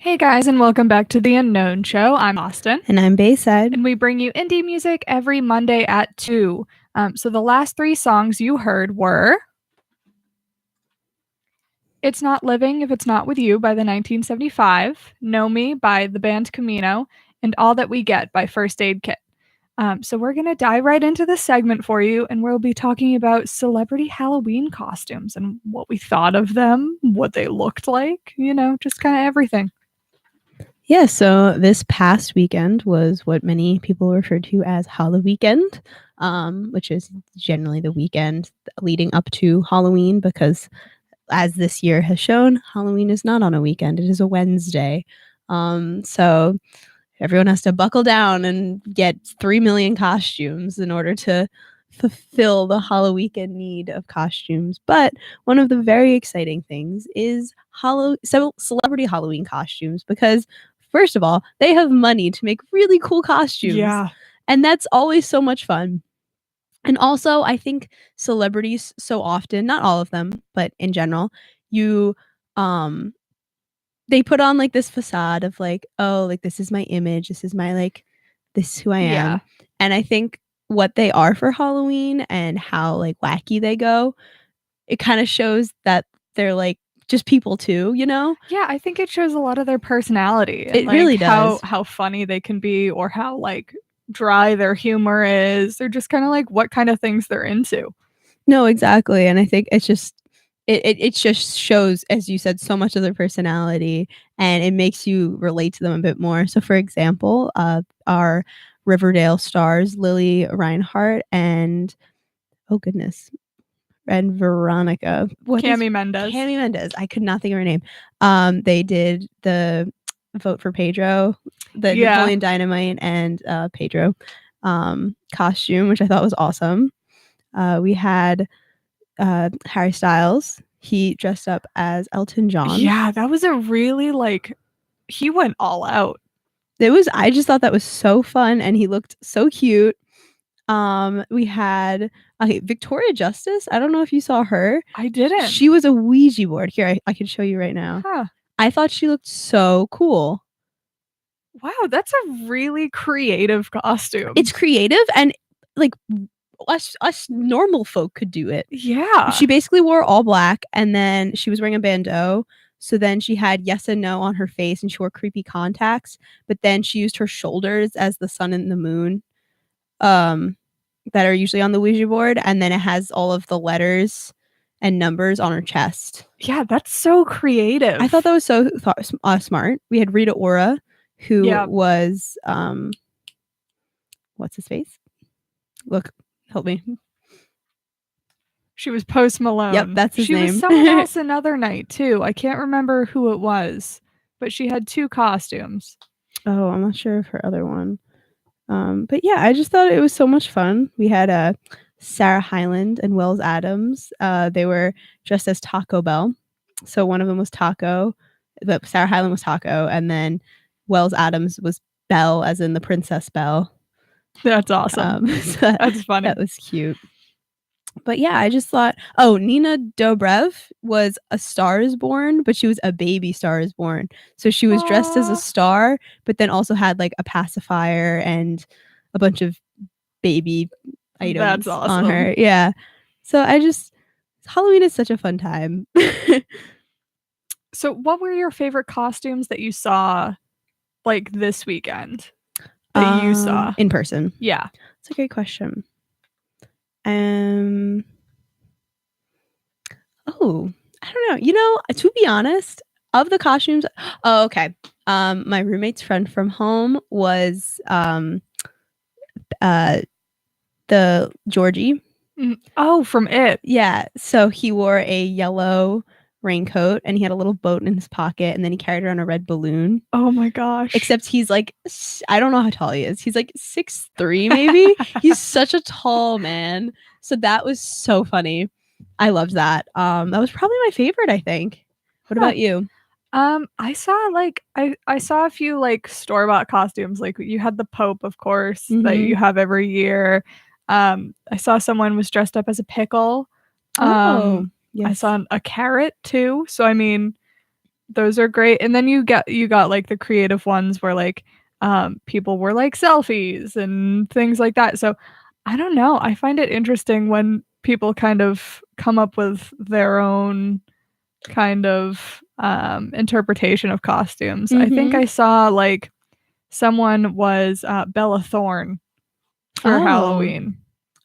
Hey guys, and welcome back to The Unknown Show. I'm Austin, And I'm Bayside. and we bring you indie music every Monday at 2. So the last three songs you heard were It's Not Living If It's Not With You by the 1975, Know Me by the band Camino, and All That We Get by First Aid Kit. So we're going to dive right into this segment for you, and we'll be talking about celebrity Halloween costumes and what we thought of them, what they looked like, just kind of everything. Yeah, so this past weekend was what many people refer to as Halloween, which is generally the weekend leading up to Halloween because, as this year has shown, Halloween is not on a weekend, it is a Wednesday. So everyone has to buckle down and get 3 million costumes in order to fulfill the Halloween need of costumes. But one of the very exciting things is celebrity Halloween costumes because, first of all, they have money to make really cool costumes. Yeah. And that's always so much fun. And also, I think celebrities so often, not all of them, but in general, you they put on like this facade of like, oh, like this is my image, this is my this is who I am. Yeah. And I think what they are for Halloween and how like wacky they go, it kind of shows that they're like just people too, you know? Yeah, I think it shows a lot of their personality and It really does. how funny they can be or how dry their humor is or just kind of like what kind of things they're into. No, exactly. And I think it's just it just shows, as you said, so much of their personality and it makes you relate to them a bit more. So for example, our Riverdale stars, Lily Reinhart and oh goodness, and Veronica. Cami Mendes. Cami Mendes. I could not think of her name. They did the Vote for Pedro, the Napoleon Dynamite and Pedro costume, which I thought was awesome. We had Harry Styles. He dressed up as Elton John. Yeah, that was a really he went all out. I just thought that was so fun and he looked so cute. We had Victoria Justice. I don't know if you saw her. I didn't. She was a Ouija board. Here, I can show you right now. Huh. I thought she looked so cool. Wow, that's a really creative costume. It's creative and like us normal folk could do it. Yeah. She basically wore all black and then she was wearing a bandeau. So then she had yes and no on her face and she wore creepy contacts, but then she used her shoulders as the sun and the moon that are usually on the Ouija board, and then it has all of the letters and numbers on her chest. Yeah, that's so creative. I thought that was so smart. We had Rita Ora, who was what's his face? Look, help me. She was Post Malone. Yep, that's his name. She was someone else another night too. I can't remember who it was, but she had two costumes. Oh, I'm not sure of her other one. But yeah, I just thought it was so much fun. We had Sarah Hyland and Wells Adams. They were dressed as Taco Bell. So one of them was Taco, but Sarah Hyland was Taco, and then Wells Adams was Belle, as in the Princess Belle. That's awesome. So that's funny. That was cute. But yeah, I just thought, oh, Nina Dobrev was a Star is Born, but she was a baby Star is Born. So she was dressed as a star, but then also had like a pacifier and a bunch of baby items on her. Yeah. So Halloween is such a fun time. So what were your favorite costumes that you saw this weekend? That you saw in person? Yeah. It's a great question. Oh, I don't know. To be honest, of the costumes, oh, okay. My roommate's friend from home was the Georgie. Oh, from It. Yeah. So he wore a yellow raincoat and he had a little boat in his pocket and then he carried around a red balloon. Oh my gosh. Except he's like, I don't know how tall he is. He's like 6'3" maybe. He's such a tall man. So that was so funny. I loved that. That was probably my favorite, I think. What about you? I saw I saw a few store-bought costumes. Like you had the Pope, of course, that you have every year. I saw someone was dressed up as a pickle. Yes. I saw a carrot too. So I mean, those are great. And then you got like the creative ones where like people were like selfies and things like that. So I don't know. I find it interesting when people kind of come up with their own kind of interpretation of costumes. I think Mhm. I saw like someone was Bella Thorne for Oh. Halloween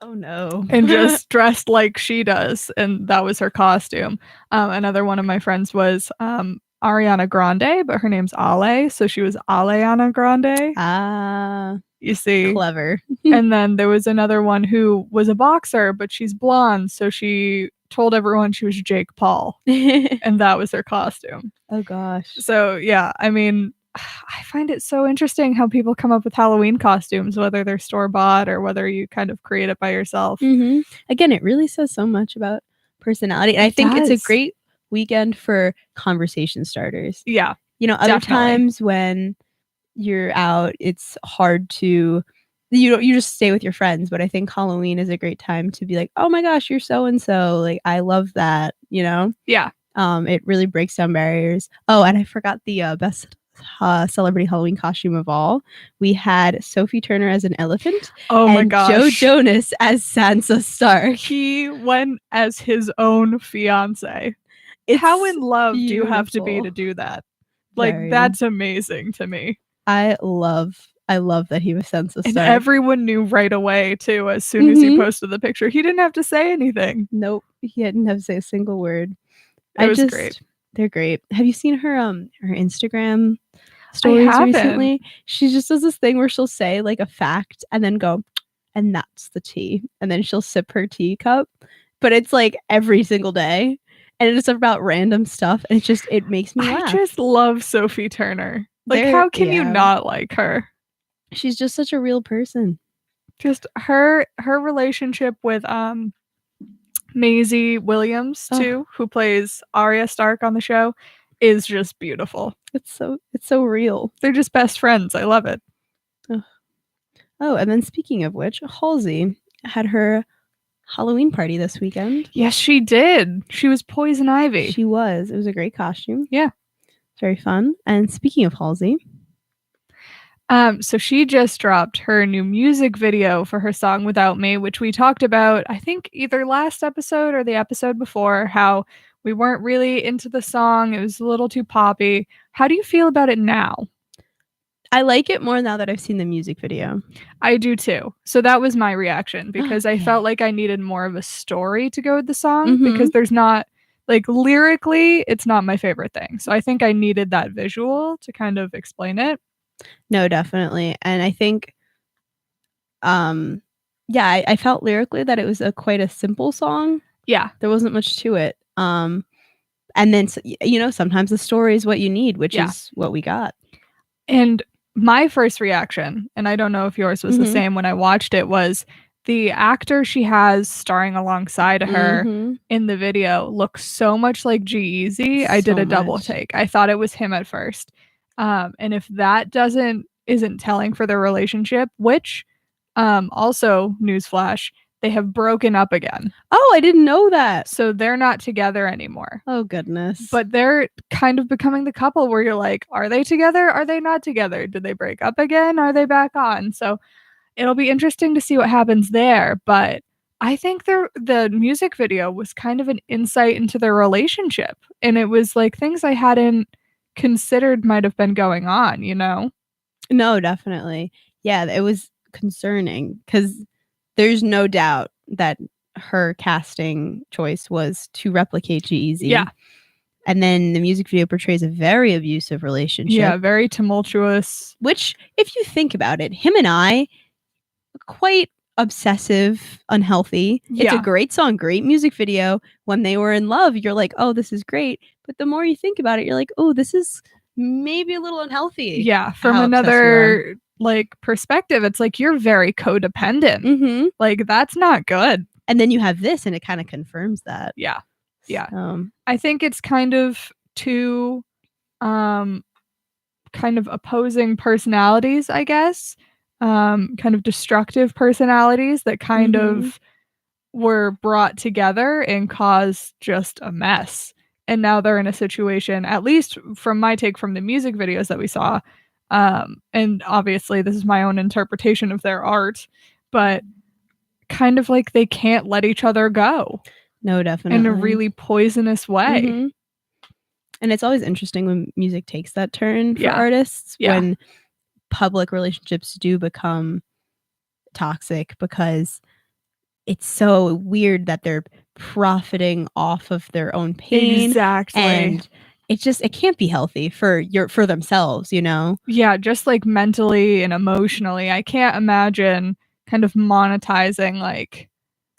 Oh no. and just dressed like she does, and that was her costume. Another one of my friends was Ariana Grande, but her name's Ale, so she was Aleana Grande. Ah, You see. clever. And then there was another one who was a boxer, but she's blonde, so she told everyone she was Jake Paul, and that was her costume. Oh gosh. So, yeah, I mean, I find it so interesting how people come up with Halloween costumes, whether they're store-bought or whether you kind of create it by yourself. Mhm. Again, it really says so much about personality, and I It think it's a does. great weekend for conversation starters. Yeah, You know, other definitely. times when you're out, it's hard to you just stay with your friends, but I think Halloween is a great time to be like, "Oh my gosh, you're so and so, like, I love that," you know? Yeah. It really breaks down barriers. Oh, and I forgot the, best, celebrity Halloween costume of all. We had Sophie Turner as an elephant Oh my and Joe gosh. Jonas as Sansa Stark. He went as his own fiance. How It's in love do you have to be beautiful. to do that? Like, Very. that's amazing to me. I love that he was Sansa And Stark. everyone knew right away too, as soon as he Mhm. posted the picture. He didn't have to say anything. Nope, he didn't have to say a single word. It was great. They're great. Have you seen her Instagram I stories haven't. recently? She just does this thing where she'll say, like, a fact and then go, "And that's the tea," and then she'll sip her teacup, but it's, like, every single day, and it's about random stuff, and it makes me I laugh. just love Sophie Turner. Like, They're how can you yeah. not like her? She's just such a real person. Just her relationship with Maisie Williams Oh, too, who plays Arya Stark on the show, is just beautiful. it's so real. They're just best friends. I love it. Ugh. Oh, and then speaking of which, Halsey had her Halloween party this weekend. Yes, she did. She was Poison Ivy. She was. It was a great costume. Yeah. Very fun. And speaking of Halsey, So she just dropped her new music video for her song Without Me, which we talked about, I think either last episode or the episode before, how we weren't really into the song. It was a little too poppy. How do you feel about it now? I like it more now that I've seen the music video. I do too. So that was my reaction because I felt Okay. like I needed more of a story to go with the song because Mhm. there's not like lyrically, it's not my favorite thing. So I think I needed that visual to kind of explain it. No, definitely. And I think yeah, I felt lyrically that it was a quite a simple song. Yeah. There wasn't much to it. And then you know, sometimes the story is what you need, which Yeah. is what we got. And my first reaction, and I don't know if yours was the Mhm. same when I watched it, was the actor she has starring alongside her Mhm. in the video looks so much like G-Eazy. I did So a double much. take. I thought it was him at first. And if that isn't telling for their relationship, which also newsflash, they have broken up again. Oh, I didn't know that. So they're not together anymore. Oh goodness. But they're kind of becoming the couple where you're like, are they together? Are they not together? Did they break up again? Are they back on? So it'll be interesting to see what happens there. But I think the music video was kind of an insight into their relationship. And it was like things I hadn't considered might have been going on, you know? No, definitely. Yeah, it was concerning because there's no doubt that her casting choice was to replicate G-Eazy. Yeah. And then the music video portrays a very abusive relationship. Yeah, very tumultuous. Which, if you think about it, him and I, quite obsessive, unhealthy. It's a Yeah. great song, great music video. When they were in love, you're like, oh, this is great. But the more you think about it, you're like, oh, this is maybe a little unhealthy. Yeah, from how obsessed we are. another like perspective, it's like you're very codependent. Mhm. Like that's not good. And then you have this, and it kind of confirms that. Yeah. Yeah. So, I think it's kind of two um kind of opposing personalities, I guess. Kind of destructive personalities that kind Mhm. of were brought together and caused just a mess. and now they're in a situation, at least from my take from the music videos that we saw, and obviously this is my own interpretation of their art, but kind of like they can't let each other go No, definitely. in a really poisonous way. Mhm. And it's always interesting when music takes that turn for Yeah. artists, Yeah. when public relationships do become toxic, because it's so weird that they're profiting off of their own pain. Exactly. And it can't be healthy for themselves, you know? Yeah, just like mentally and emotionally. I can't imagine kind of monetizing like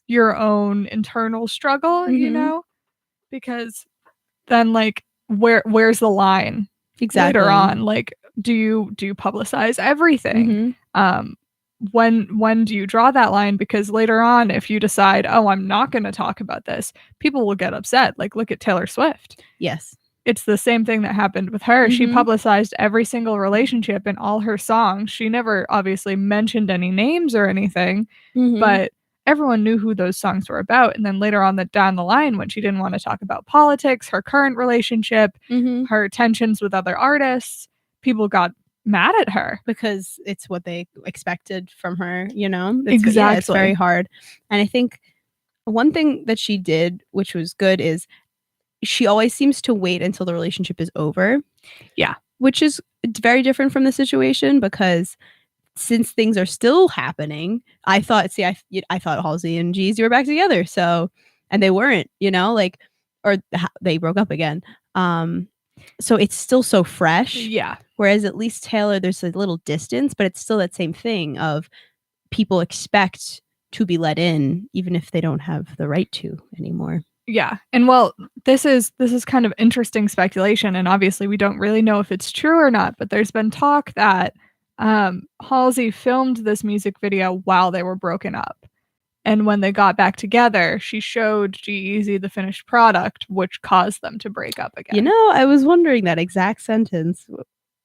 your own internal struggle, you Mhm. know? Because then like where's the line Exactly. later on? Like do you publicize everything? Mhm. When do you draw that line? Because later on, if you decide, oh, I'm not going to talk about this, people will get upset. Like, look at Taylor Swift. Yes. It's the same thing that happened with her. She Mhm. publicized every single relationship in all her songs. She never obviously mentioned any names or anything, Mhm. but everyone knew who those songs were about. And then later on down the line, when she didn't want to talk about politics, her current relationship, Mhm. her tensions with other artists, people got mad at her. Because it's what they expected from her, you know? Yeah, it's Exactly. very hard. And I think one thing that she did, which was good, is she always seems to wait until the relationship is over. Yeah. Which is very different from the situation, because since things are still happening, I thought Halsey and Jeezy were back together, so, and they weren't, you know, like, or they broke up again. So it's still so fresh. Yeah. Whereas at least Taylor, there's a little distance, but it's still that same thing of people expect to be let in, even if they don't have the right to anymore. Yeah. And well, this is kind of interesting speculation, and obviously we don't really know if it's true or not, but there's been talk that Halsey filmed this music video while they were broken up. And when they got back together, she showed G-Eazy the finished product, which caused them to break up again. You know, I was wondering that exact sentence.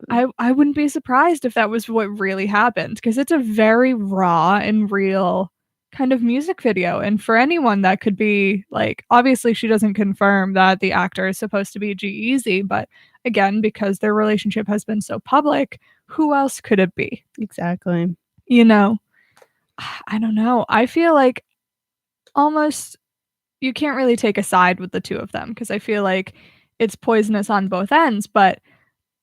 I wouldn't be surprised if that was what really happened, because it's a very raw and real kind of music video. And for anyone that could be like, obviously she doesn't confirm that the actor is supposed to be G-Eazy, but again, because their relationship has been so public, who else could it be? Exactly. You know, I don't know. I feel like almost you can't really take a side with the two of them, because I feel like it's poisonous on both ends. But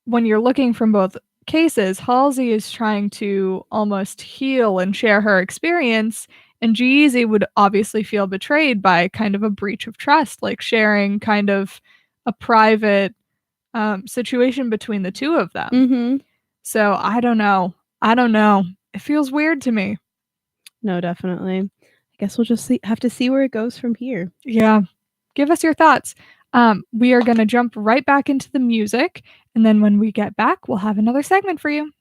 when you're looking from both cases, Halsey is trying to almost heal and share her experience, and G-Eazy would obviously feel betrayed by kind of a breach of trust, like sharing kind of a private situation between the two of them. Mm-hmm. So I don't know. It feels weird to me. No, definitely. I guess we'll just have to see where it goes from here. Yeah. Give us your thoughts. We are going to jump right back into the music, and then when we get back, we'll have another segment for you.